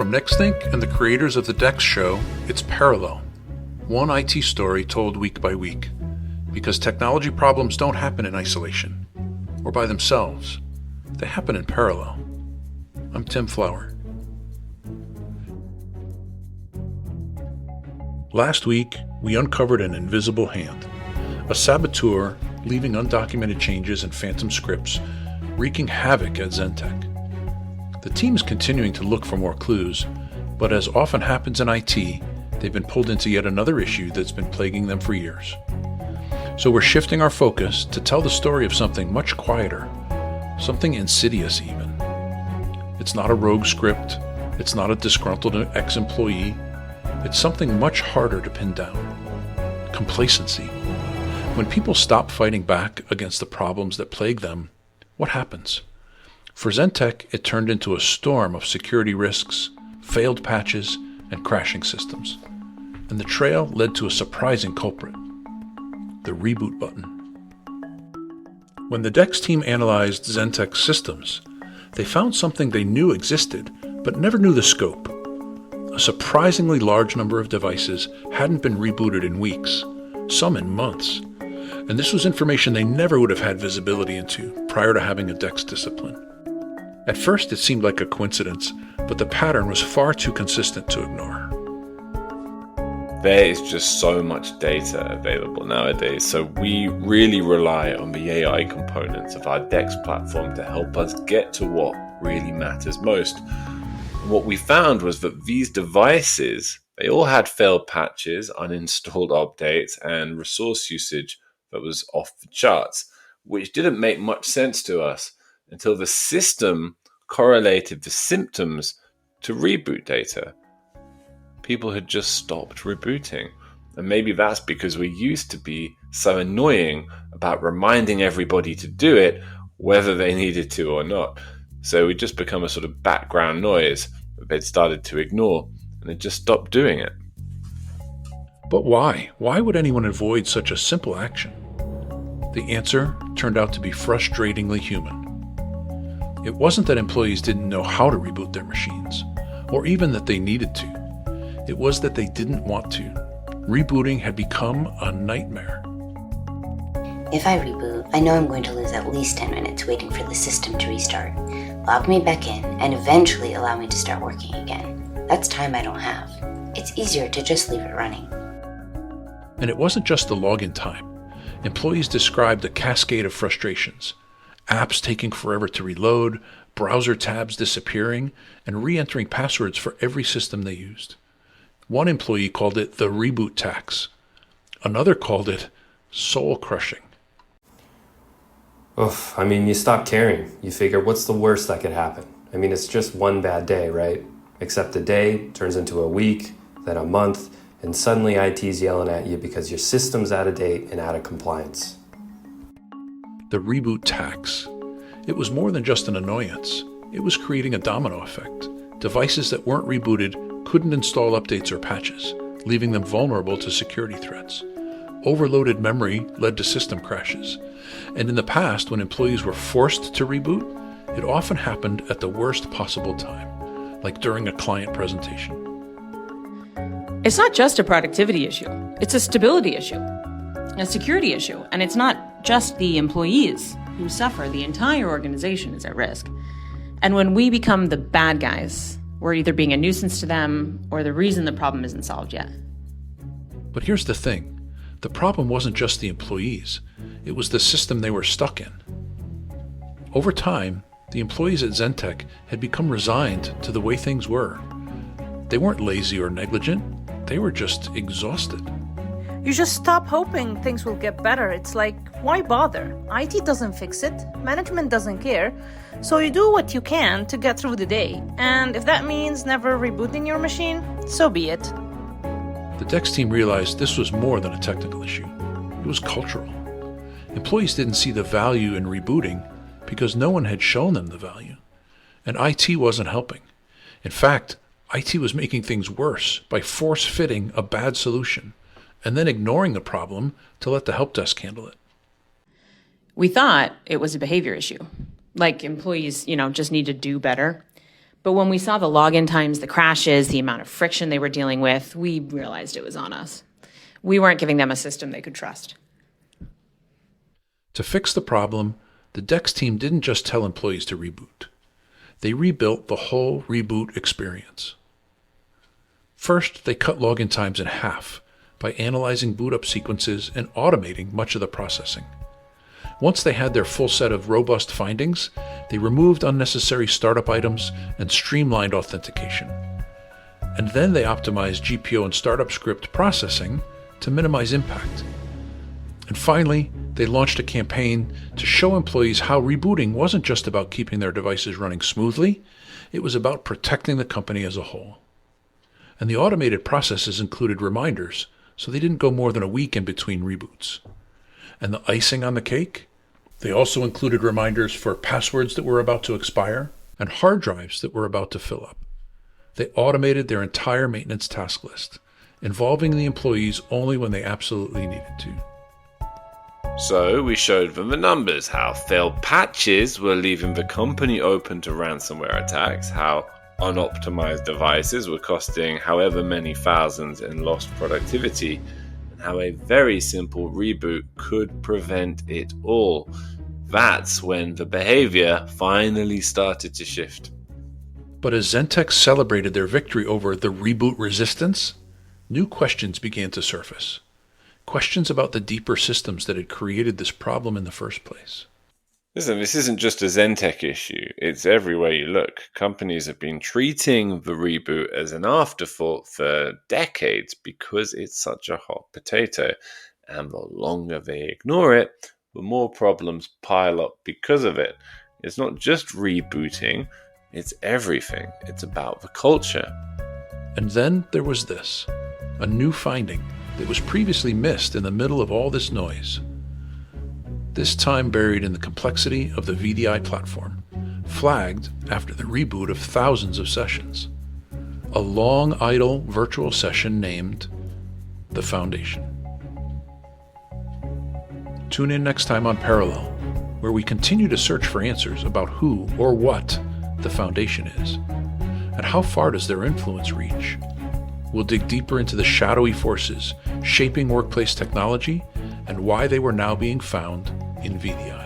From Nextthink and the creators of the Dex show, it's Parallel. One IT story told week by week. Because technology problems don't happen in isolation or by themselves. They happen in parallel. I'm Tim Flower. Last week, we uncovered an invisible hand. A saboteur leaving undocumented changes and phantom scripts, wreaking havoc at Zentech. The team is continuing to look for more clues, but as often happens in IT, they've been pulled into yet another issue that's been plaguing them for years. So we're shifting our focus to tell the story of something much quieter, something insidious even. It's not a rogue script, it's not a disgruntled ex-employee, it's something much harder to pin down. Complacency. When people stop fighting back against the problems that plague them, what happens? For Zentech, it turned into a storm of security risks, failed patches, and crashing systems. And the trail led to a surprising culprit, the reboot button. When the Dex team analyzed Zentech's systems, they found something they knew existed, but never knew the scope. A surprisingly large number of devices hadn't been rebooted in weeks, some in months. And this was information they never would have had visibility into prior to having a Dex discipline. At first, it seemed like a coincidence, but the pattern was far too consistent to ignore. There is just so much data available nowadays, so we really rely on the AI components of our Dex platform to help us get to what really matters most. And what we found was that these devices, they all had failed patches, uninstalled updates, and resource usage that was off the charts, which didn't make much sense to us until the system correlated the symptoms to reboot data. People had just stopped rebooting. And maybe that's because we used to be so annoying about reminding everybody to do it, whether they needed to or not. So we'd just become a sort of background noise that they'd started to ignore, and they'd just stopped doing it. But why? Why would anyone avoid such a simple action? The answer turned out to be frustratingly human. It wasn't that employees didn't know how to reboot their machines, or even that they needed to. It was that they didn't want to. Rebooting had become a nightmare. If I reboot, I know I'm going to lose at least 10 minutes waiting for the system to restart, log me back in, and eventually allow me to start working again. That's time I don't have. It's easier to just leave it running. And it wasn't just the login time. Employees described a cascade of frustrations. Apps taking forever to reload, browser tabs disappearing, and re-entering passwords for every system they used. One employee called it the reboot tax. Another called it soul-crushing. Oof, you stop caring. You figure, what's the worst that could happen? It's just one bad day, right? Except a day turns into a week, then a month, and suddenly IT's yelling at you because your system's out of date and out of compliance. The reboot tax. It was more than just an annoyance. It was creating a domino effect. Devices that weren't rebooted couldn't install updates or patches, leaving them vulnerable to security threats. Overloaded memory led to system crashes. And in the past, when employees were forced to reboot, it often happened at the worst possible time, like during a client presentation. It's not just a productivity issue. It's a stability issue, a security issue. And it's not just the employees who suffer. The entire organization is at risk. And when we become the bad guys, we're either being a nuisance to them or the reason the problem isn't solved yet. But here's the thing. The problem wasn't just the employees. It was the system they were stuck in. Over time, the employees at Zentech had become resigned to the way things were. They weren't lazy or negligent. They were just exhausted. You just stop hoping things will get better. It's like, why bother? IT doesn't fix it. Management doesn't care. So you do what you can to get through the day. And if that means never rebooting your machine, so be it. The Dex team realized this was more than a technical issue. It was cultural. Employees didn't see the value in rebooting because no one had shown them the value. And IT wasn't helping. In fact, IT was making things worse by force-fitting a bad solution and then ignoring the problem to let the help desk handle it. We thought it was a behavior issue, like employees, just need to do better. But when we saw the login times, the crashes, the amount of friction they were dealing with, we realized it was on us. We weren't giving them a system they could trust. To fix the problem, the DEX team didn't just tell employees to reboot. They rebuilt the whole reboot experience. First, they cut login times in half by analyzing boot-up sequences and automating much of the processing. Once they had their full set of robust findings, they removed unnecessary startup items and streamlined authentication. And then they optimized GPO and startup script processing to minimize impact. And finally, they launched a campaign to show employees how rebooting wasn't just about keeping their devices running smoothly, it was about protecting the company as a whole. And the automated processes included reminders, so they didn't go more than a week in between reboots. And the icing on the cake? They also included reminders for passwords that were about to expire and hard drives that were about to fill up. They automated their entire maintenance task list, involving the employees only when they absolutely needed to. So we showed them the numbers, how failed patches were leaving the company open to ransomware attacks, how unoptimized devices were costing however many thousands in lost productivity, and how a very simple reboot could prevent it all. That's when the behavior finally started to shift. But as Zentech celebrated their victory over the reboot resistance, new questions began to surface. Questions about the deeper systems that had created this problem in the first place. Listen, this isn't just a Zentech issue. It's everywhere you look. Companies have been treating the reboot as an afterthought for decades because it's such a hot potato. And the longer they ignore it, the more problems pile up because of it. It's not just rebooting, it's everything. It's about the culture. And then there was this, a new finding that was previously missed in the middle of all this noise. This time buried in the complexity of the VDI platform, flagged after the reboot of thousands of sessions. A long idle virtual session named the Foundation. Tune in next time on Parallel, where we continue to search for answers about who or what the Foundation is, and how far does their influence reach. We'll dig deeper into the shadowy forces shaping workplace technology and why they were now being found in VDI.